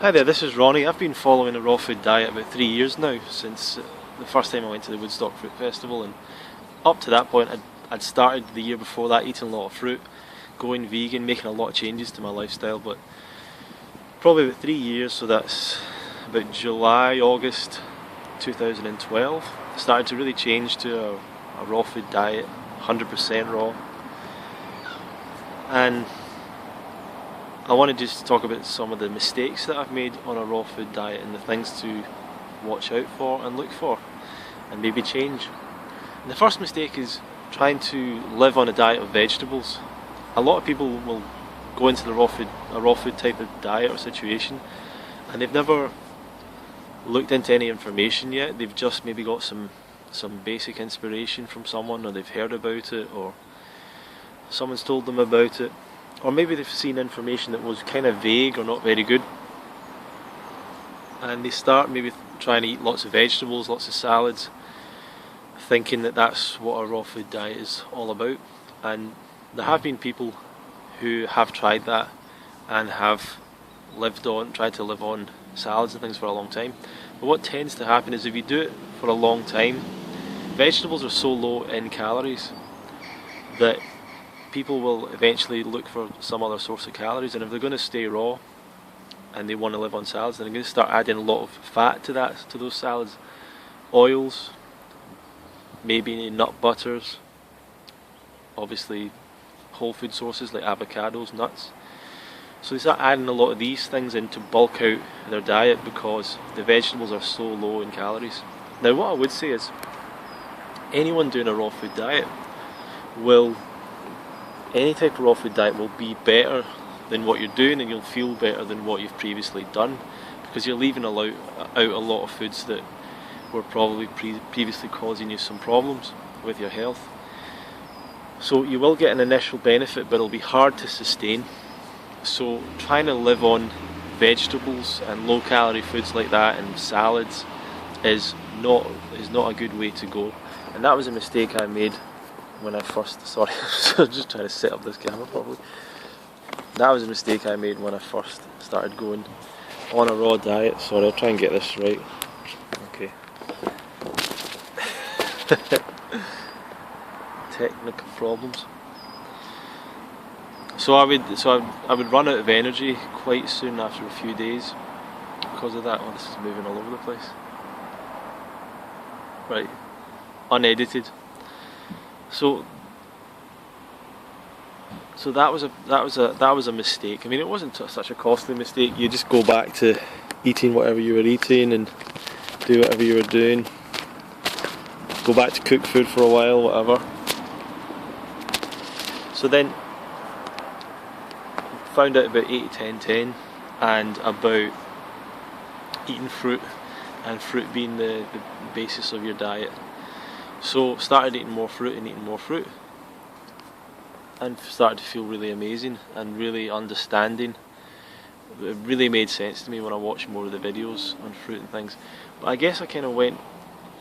Hi there, this is Ronnie. I've been following a raw food diet about 3 years now, since the first time I went to the Woodstock Fruit Festival, and up to that point I'd started the year before that eating a lot of fruit, going vegan, making a lot of changes to my lifestyle, but probably about 3 years, so that's about July, August 2012, I started to really change to a raw food diet, 100% raw. And I want to just talk about some of the mistakes that I've made on a raw food diet and the things to watch out for and look for and maybe change. And the first mistake is trying to live on a diet of vegetables. A lot of people will go into a raw food type of diet or situation, and they've never looked into any information yet. They've just maybe got some basic inspiration from someone, or they've heard about it, or someone's told them about it, or maybe they've seen information that was kind of vague or not very good, and they start maybe trying to eat lots of vegetables, lots of salads, thinking that that's what a raw food diet is all about. And there have been people who have tried that and have tried to live on salads and things for a long time. But what tends to happen is if you do it for a long time, vegetables are so low in calories that people will eventually look for some other source of calories, and if they're going to stay raw and they want to live on salads, then they're going to start adding a lot of fat to those salads, oils, maybe nut butters, obviously whole food sources like avocados, nuts. So they start adding a lot of these things in to bulk out their diet because the vegetables are so low in calories. Now what I would say is anyone doing a raw food diet any type of raw food diet will be better than what you're doing, and you'll feel better than what you've previously done, because you're leaving out a lot of foods that were probably previously causing you some problems with your health. So you will get an initial benefit, but it'll be hard to sustain. So trying to live on vegetables and low calorie foods like that and salads is not a good way to go. And that was a mistake I made when I first, sorry, I'm just trying to set up this camera properly. That was a mistake I made when I first started going on a raw diet. Sorry, I'll try and get this right. Okay. Technical problems. So I would run out of energy quite soon after a few days because of that. Oh, this is moving all over the place. Right, unedited. So that was a mistake. I mean, it wasn't such a costly mistake. You just go back to eating whatever you were eating and do whatever you were doing. Go back to cook food for a while, whatever. So then found out about 80-10-10 and about eating fruit, and fruit being the basis of your diet. So started eating more fruit and started to feel really amazing and really understanding. It really made sense to me when I watched more of the videos on fruit and things. But I guess I kind of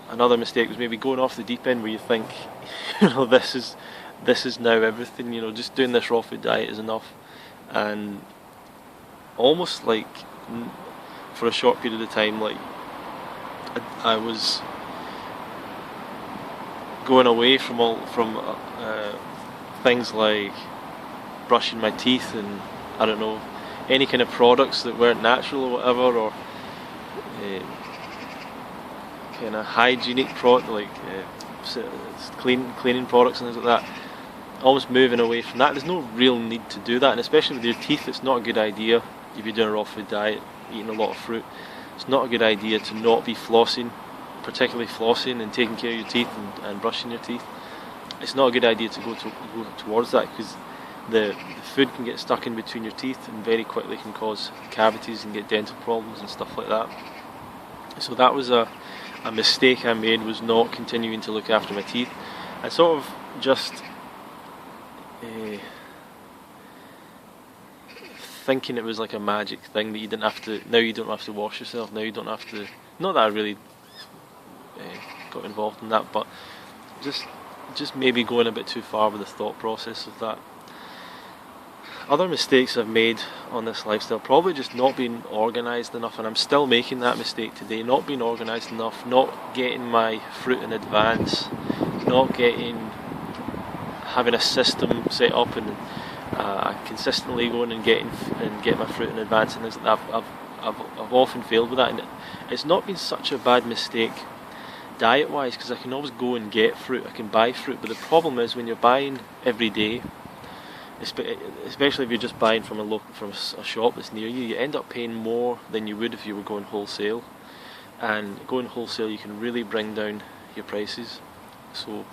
another mistake was maybe going off the deep end where you think, this is now everything, just doing this raw food diet is enough. And almost like for a short period of time, like I was going away from things like brushing my teeth and I don't know, any kind of products that weren't natural or whatever, or kind of hygienic product like cleaning products and things like that. Almost moving away from that. There's no real need to do that, and especially with your teeth, it's not a good idea if you're doing a raw food diet, eating a lot of fruit. It's not a good idea to not be flossing, particularly flossing and taking care of your teeth and brushing your teeth. It's not a good idea to go towards that, because the food can get stuck in between your teeth and very quickly can cause cavities and get dental problems and stuff like that. So that was a mistake I made, was not continuing to look after my teeth. I sort of just thinking it was like a magic thing that you don't have to wash yourself, now you don't have to, not that I really got involved in that, but just maybe going a bit too far with the thought process of that. Other mistakes I've made on this lifestyle, probably just not being organised enough, and I'm still making that mistake today, not being organised enough, not getting my fruit in advance, not having a system set up and consistently going and get my fruit in advance, and I've often failed with that, and it's not been such a bad mistake diet wise, because I can always go and get fruit, I can buy fruit, but the problem is when you're buying every day, especially if you're just buying from a shop that's near you, you end up paying more than you would if you were going wholesale. And going wholesale, you can really bring down your prices. So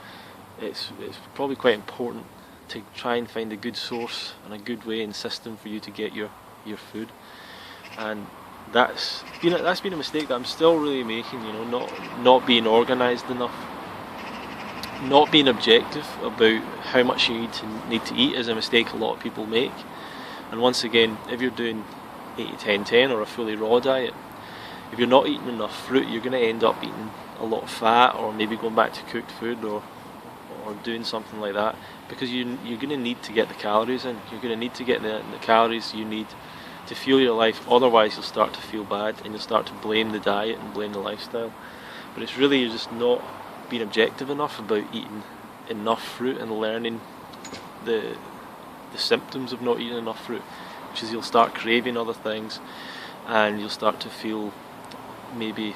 it's probably quite important to try and find a good source and a good way and system for you to get your food. And that's been a mistake that I'm still really making. Not being organised enough. Not being objective about how much you need to eat is a mistake a lot of people make. And once again, if you're doing 80-10-10 or a fully raw diet, if you're not eating enough fruit, you're going to end up eating a lot of fat, or maybe going back to cooked food, or doing something like that, because you're going to need to get the calories in. You're going to need to get the calories you need to fuel your life. Otherwise, you'll start to feel bad and you'll start to blame the diet and blame the lifestyle. But it's really, you're just not being objective enough about eating enough fruit and learning the symptoms of not eating enough fruit, which is you'll start craving other things, and you'll start to feel maybe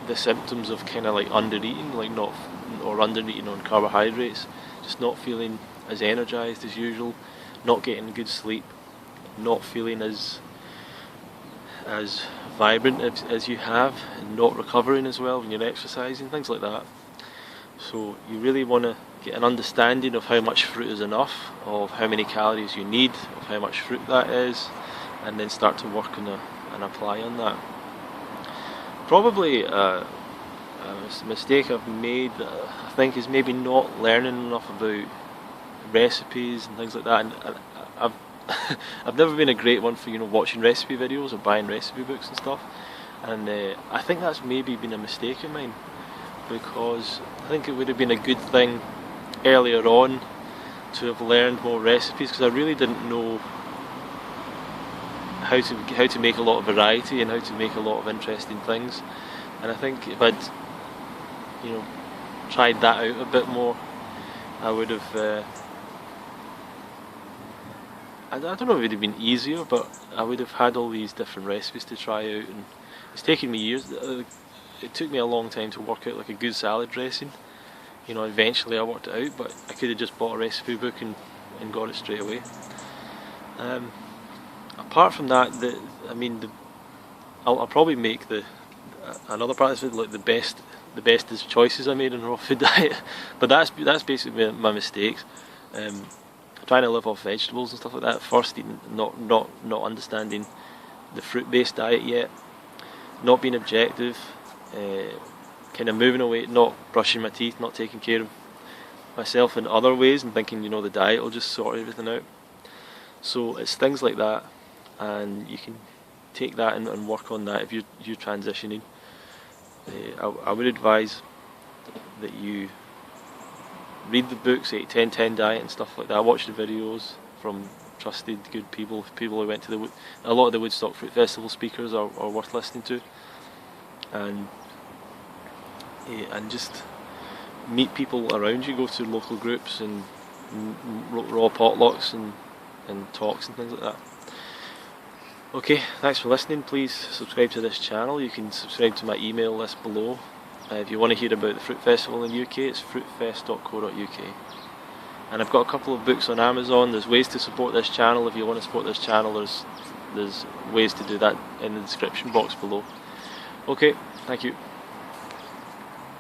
the symptoms of kind of like undereating, undereating on carbohydrates, just not feeling as energized as usual, not getting good sleep, not feeling as vibrant as you have, and not recovering as well when you're exercising, things like that. So you really want to get an understanding of how much fruit is enough, of how many calories you need, of how much fruit that is, and then start to work on and apply on that. Probably a mistake I've made, I think, is maybe not learning enough about recipes and things like that. And I've never been a great one for watching recipe videos or buying recipe books and stuff. And I think that's maybe been a mistake of mine, because I think it would have been a good thing earlier on to have learned more recipes, because I really didn't know how to make a lot of variety and how to make a lot of interesting things. And I think if I'd tried that out a bit more, I would have I don't know if it would have been easier, but I would have had all these different recipes to try out. And it's taken me years. It took me a long time to work out like a good salad dressing. Eventually I worked it out, but I could have just bought a recipe book and got it straight away. Apart from that, I'll probably make another part of it, like the best is choices I made in a raw food diet. But that's basically my mistakes. Trying to live off vegetables and stuff like that first, not understanding the fruit-based diet yet, not being objective, kind of moving away, not brushing my teeth, not taking care of myself in other ways, and thinking the diet will just sort everything out. So it's things like that, and you can take that and work on that if you're transitioning. I would advise that you read the books, 8-10-10 diet and stuff like that. Watch the videos from trusted, good people who went to a lot of the Woodstock Fruit Festival speakers are worth listening to, and just meet people around you. Go to local groups and raw potlucks and talks and things like that. Okay, thanks for listening. Please subscribe to this channel. You can subscribe to my email list below. If you want to hear about the Fruit Festival in the UK, it's fruitfest.co.uk. And I've got a couple of books on Amazon. There's ways to support this channel. If you want to support this channel, there's ways to do that in the description box below. Okay, thank you.